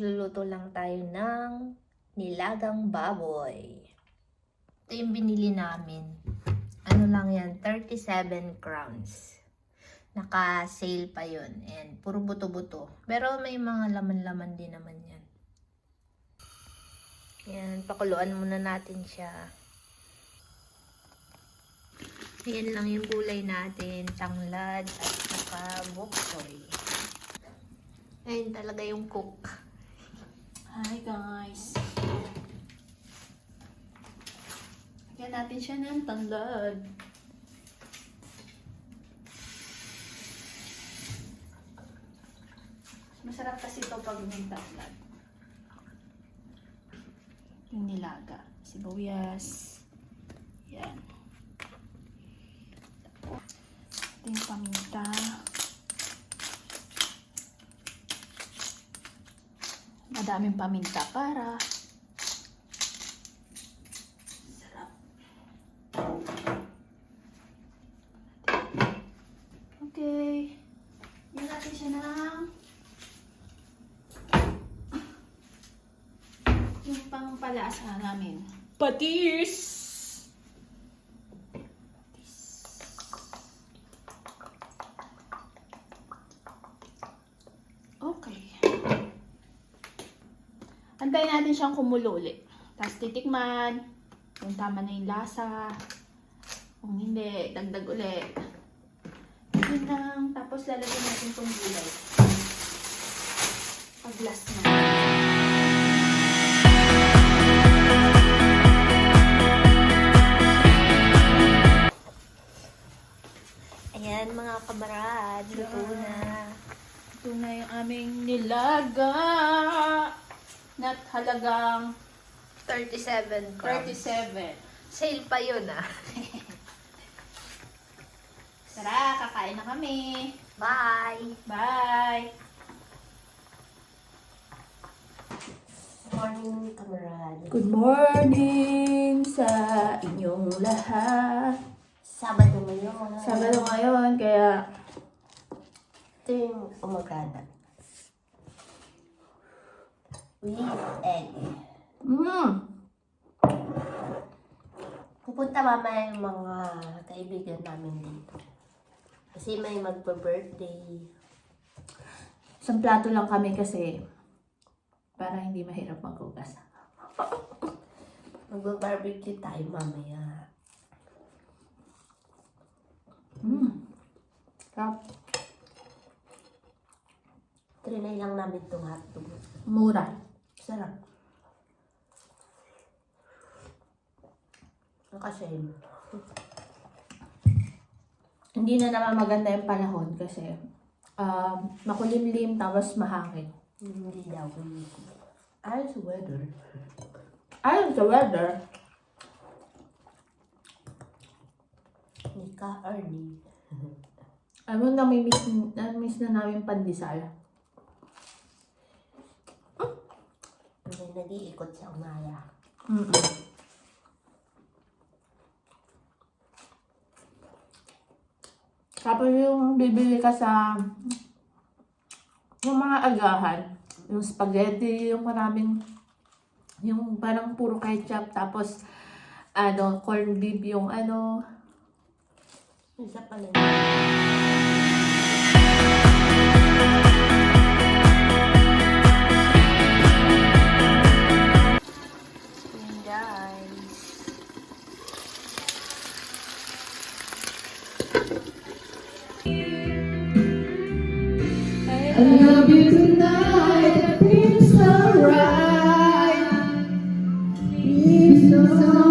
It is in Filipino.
magluluto lang tayo ng nilagang baboy. Ito yung binili namin. Ano lang yan, 37 crowns. Naka-sale pa yun. And puro buto-buto. Pero may mga laman-laman din naman yan. Yan, pakuluan muna natin siya. Yan lang yung gulay natin. Tanglad at saka bok choy. Ayun talaga yung cook. Hi guys. Lagyan natin siya ng tanglad. Masarap kasi ito pag may tanglad. Yung nilaga. Sibuyas. Yan. Ito yung paminta. Madaming paminta para sarap. Okay. Yan natin siya ng yung pangpalasa namin. Patis! Okay. Antayin natin siyang kumulo ulit. Tapos titikman kung tama na yung lasa. Kung hindi, dagdag ulit. Yun lang. Tapos lalagyan natin itong gulay. Pag-last na. Ayan mga kamarad, luto na. Ito na yung aming nilaga. Not halagang 37 crowns. 37. Sale pa yun ah. Tara, kakain na kami. Bye! Bye! Morning kamarad. Good morning sa inyong lahat. Sabado ngayon. Sabado ngayon, kaya Ito yung umagana. With egg. Pupunta mamaya yung mga kaibigan namin dito. Kasi may magpa-birthday. isang plato lang kami kasi para hindi mahirap maghugas. Magba-barbecue tayo mamaya. Sarap. Trinay lang namin itong hotdog. Mura. Sarap. Kasi Hindi na naman maganda yung panahon kasi makulimlim tapos mahangin. hindi daw. Ayos sa weather. Ayun sa weather. Ni ka, Arnie. Ano na-miss na namin pandesal. May nag-iikot sa umaya. Tapos yung bibili ka sa yung mga agahan, yung spaghetti, yung maraming, yung parang puro ketchup, tapos corned beef, yung Isa pa lang. Yan guys. I love you tonight, it feels so right, feels so